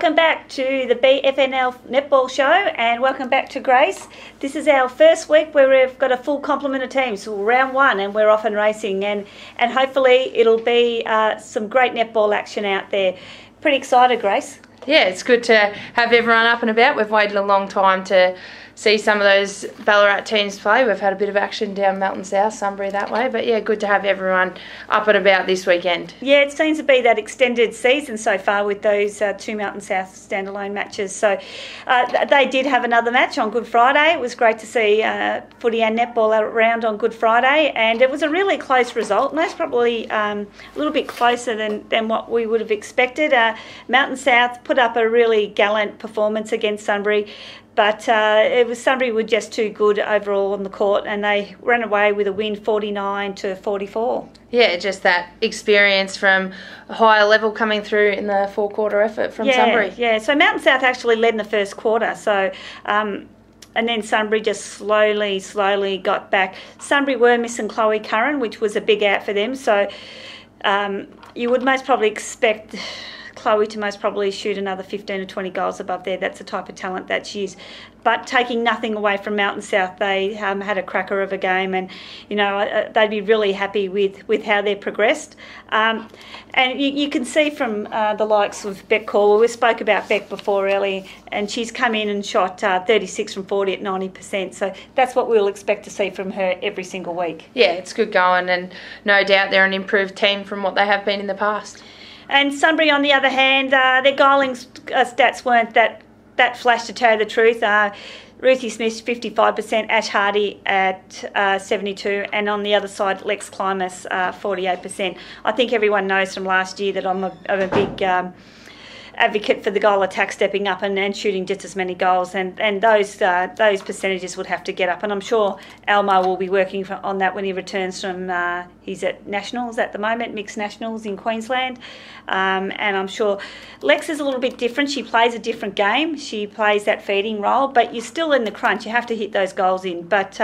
Welcome back to the BFNL Netball Show, and welcome back to Grace. This is our first week where we've got a full complement of teams, so round one, and we're off and racing, and hopefully it'll be some great netball action out there. Pretty excited, Grace. Yeah, it's good to have everyone up and about. We've waited a long time to see some of those Ballarat teams play. We've had a bit of action down Melton South, Sunbury that way. But yeah, good to have everyone up and about this weekend. Yeah, it seems to be that extended season so far with those two Melton South standalone matches. So they did have another match on Good Friday. It was great to see footy and netball around on Good Friday. And it was a really close result, most probably a little bit closer than what we would have expected. Melton South put up a really gallant performance against Sunbury. But Sunbury were just too good overall on the court, and they ran away with a win 49-44. Yeah, just that experience from a higher level coming through in the four-quarter effort from Sunbury. Yeah, so Melton South actually led in the first quarter, so and then Sunbury just slowly got back. Sunbury were missing Chloe Curran, which was a big out for them, so you would most probably expect Chloe to most probably shoot another 15 or 20 goals above there. That's the type of talent that she is. But taking nothing away from Melton South, they had a cracker of a game, and they'd be really happy with how they've progressed. And you can see from the likes of Beck Caldwell. We spoke about Beck before early, and she's come in and shot 36 from 40 at 90%. So that's what we'll expect to see from her every single week. Yeah, it's good going, and no doubt they're an improved team from what they have been in the past. And Sunbury, on the other hand, their goaling stats weren't that flash to tell you the truth. Ruthie Smith, 55%, Ash Hardy at 72%, and on the other side, Lex Climas, 48%. I think everyone knows from last year that I'm a big advocate for the goal attack stepping up and shooting just as many goals, and those percentages would have to get up, and I'm sure Elmo will be working on that when he returns from he's at Nationals at the moment, mixed Nationals in Queensland, and I'm sure Lex is a little bit different. She plays a different game. She plays that feeding role, but you're still in the crunch. You have to hit those goals in, but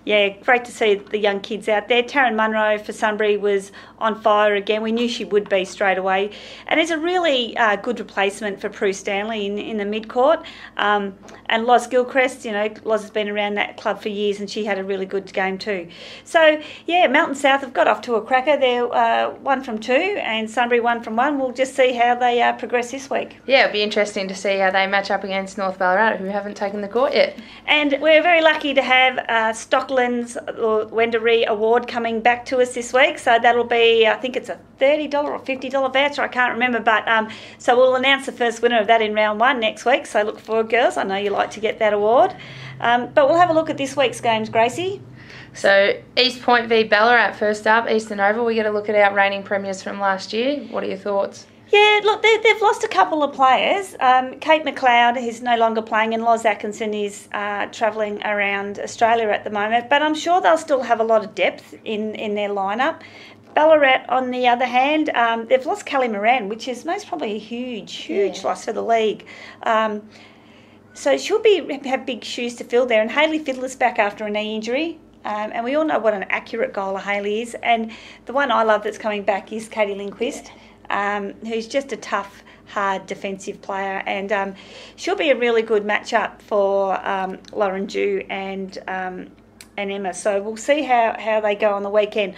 yeah, great to see the young kids out there. Taryn Munro for Sunbury was on fire again. We knew she would be straight away. And it's a really good replacement for Prue Stanley in the mid-court. And Loz Gilchrist, Loz has been around that club for years, and she had a really good game too. So, yeah, Melton South have got off to a cracker. They're 1 from 2 and Sunbury 1 from 1. We'll just see how they progress this week. Yeah, it'll be interesting to see how they match up against North Ballarat, who haven't taken the court yet. And we're very lucky to have Stockland's Wendouree Award coming back to us this week. So that'll be, I think it's a $30 or $50 voucher, I can't remember. But so we'll announce the first winner of that in round 1 next week. So look forward, girls. I know you like to get that award. But we'll have a look at this week's games, Gracie. So East Point v Ballarat first up, Eastern Oval. We get a look at our reigning premiers from last year. What are your thoughts? Yeah, look, they've lost a couple of players. Kate McLeod is no longer playing, and Loz Atkinson is travelling around Australia at the moment. But I'm sure they'll still have a lot of depth in their lineup. Ballarat, on the other hand, they've lost Kelly Moran, which is most probably a huge loss for the league. So she'll have big shoes to fill there. And Hayley Fiddler's back after a knee injury. And we all know what an accurate goaler Hayley is. And the one I love that's coming back is Katie Lindquist, who's just a tough, hard defensive player. And she'll be a really good matchup for Lauren Dew and Emma. So we'll see how they go on the weekend.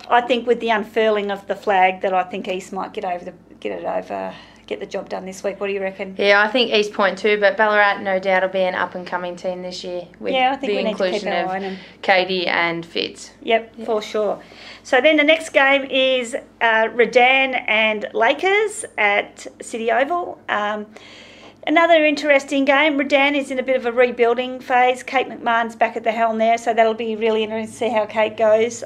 I think with the unfurling of the flag that I think East might get the job done this week. What do you reckon? Yeah, I think East Point too, but Ballarat no doubt will be an up-and-coming team this year with I think the we inclusion need to keep of an eye on them. Katie and Fitz. Yep, for sure. So then the next game is Redan and Lakers at City Oval. Another interesting game. Redan is in a bit of a rebuilding phase. Kate McMahon's back at the helm there, so that'll be really interesting to see how Kate goes.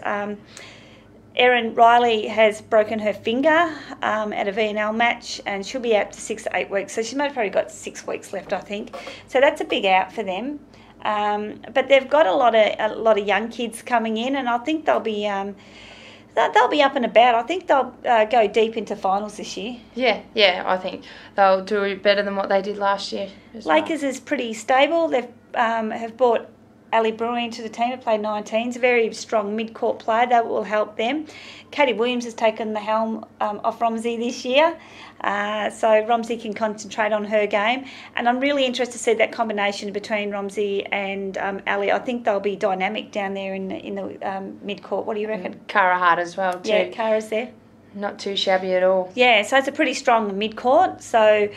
Erin Riley has broken her finger at a VNL match, and she'll be out to 6 to 8 weeks. So she's probably got 6 weeks left, I think. So that's a big out for them. But they've got a lot of young kids coming in, and I think they'll be up and about. I think they'll go deep into finals this year. Yeah, I think they'll do better than what they did last year. Lakers is pretty stable. They've have bought Ali Brewer into the team, who played 19s, a very strong mid-court player. That will help them. Katie Williams has taken the helm off Romsey this year, so Romsey can concentrate on her game. And I'm really interested to see that combination between Romsey and Ali. I think they'll be dynamic down there in the mid-court. What do you reckon? Cara Hart as well, too. Yeah, Cara's there. Not too shabby at all. Yeah, so it's a pretty strong mid-court. So,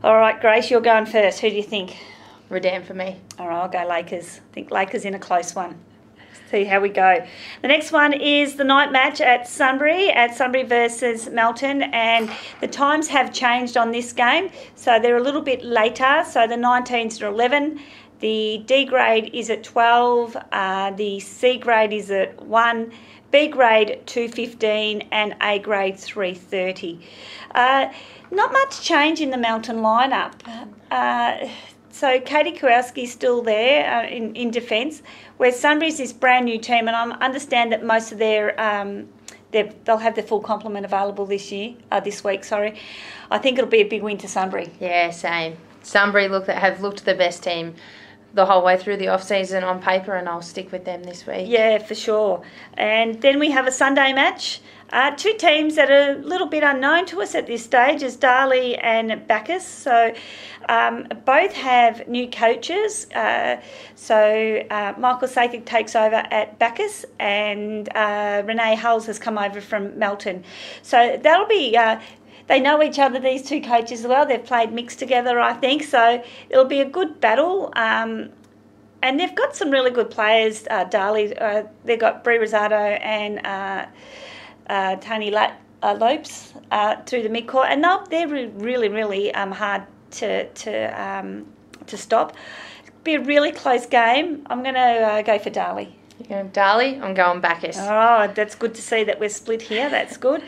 all right, Grace, you're going first. Who do you think? Redan for me. All right, I'll go Lakers. I think Lakers in a close one. See how we go. The next one is the night match at Sunbury versus Melton, and the times have changed on this game, so they're a little bit later. So the 19s are 11, the D grade is at 12, the C grade is at 1, B grade 2:15, and A grade 3:30. Not much change in the Melton lineup. So Katie Kowalski's still there in defence, where Sunbury's this brand new team, and I understand that most of they'll have their full complement available this week. I think it'll be a big win to Sunbury. Yeah, same. Sunbury have looked the best team the whole way through the off-season on paper, and I'll stick with them this week. Yeah, for sure. And then we have a Sunday match. Two teams that are a little bit unknown to us at this stage is Darley and Bacchus. So both have new coaches. Michael Sakic takes over at Bacchus, and Renee Hulls has come over from Melton. So that'll be... they know each other, these two coaches as well. They've played mixed together, I think. So it'll be a good battle. And they've got some really good players, Darley. They've got Brie Rosado and... Tony Lopes through the midcourt, and they're really, really hard to stop. It'll be a really close game. I'm going to go for Darley. You're going Darley? I'm going Bacchus. Oh, that's good to see that we're split here. That's good.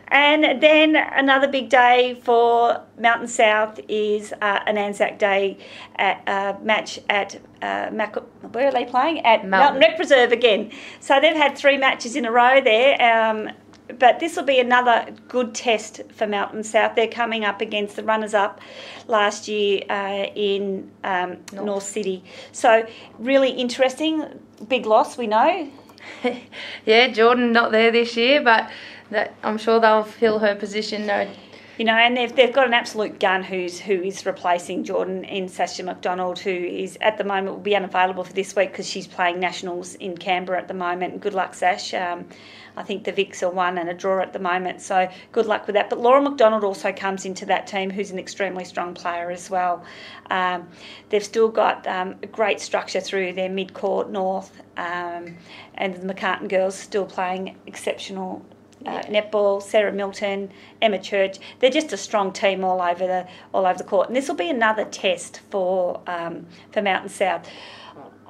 And then another big day for Mountain South is an Anzac Day match at where are they playing? At Mountain Rec Reserve again. So they've had 3 matches in a row there. But this will be another good test for Mountain South. They're coming up against the runners-up last year in North City. So really interesting. Big loss, we know. Yeah, Jordan not there this year, but I'm sure they'll fill her position. No. You know, and they've got an absolute gun who is replacing Jordan in Sasha McDonald, who is at the moment will be unavailable for this week because she's playing nationals in Canberra at the moment. Good luck, Sash. I think the Vics are 1 and a draw at the moment, so good luck with that. But Laura McDonald also comes into that team, who's an extremely strong player as well. They've still got a great structure through their mid-court north, and the McCartan girls still playing exceptional netball. Sarah Milton, Emma Church. They're just a strong team all over the court, and this will be another test for Mountain South.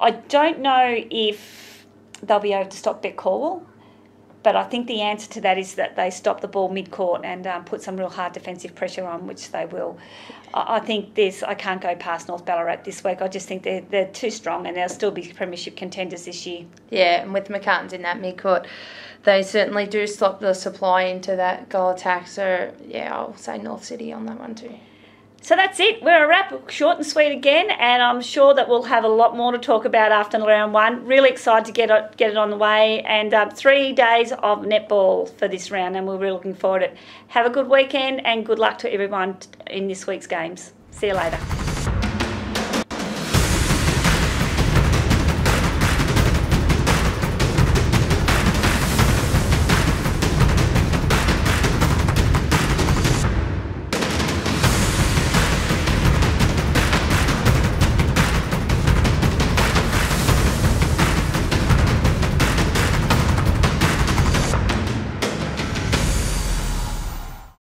I don't know if they'll be able to stop Beck Corwell, but I think the answer to that is that they stop the ball mid-court and put some real hard defensive pressure on, which they will. I think I can't go past North Ballarat this week. I just think they're too strong, and they'll still be premiership contenders this year. Yeah, and with McCartans in that mid-court, they certainly do stop the supply into that goal attack. So, yeah, I'll say North City on that one too. So that's it. We're a wrap, short and sweet again, and I'm sure that we'll have a lot more to talk about after round 1. Really excited to get it on the way, and 3 days of netball for this round, and we're really looking forward to it. Have a good weekend, and good luck to everyone in this week's games. See you later.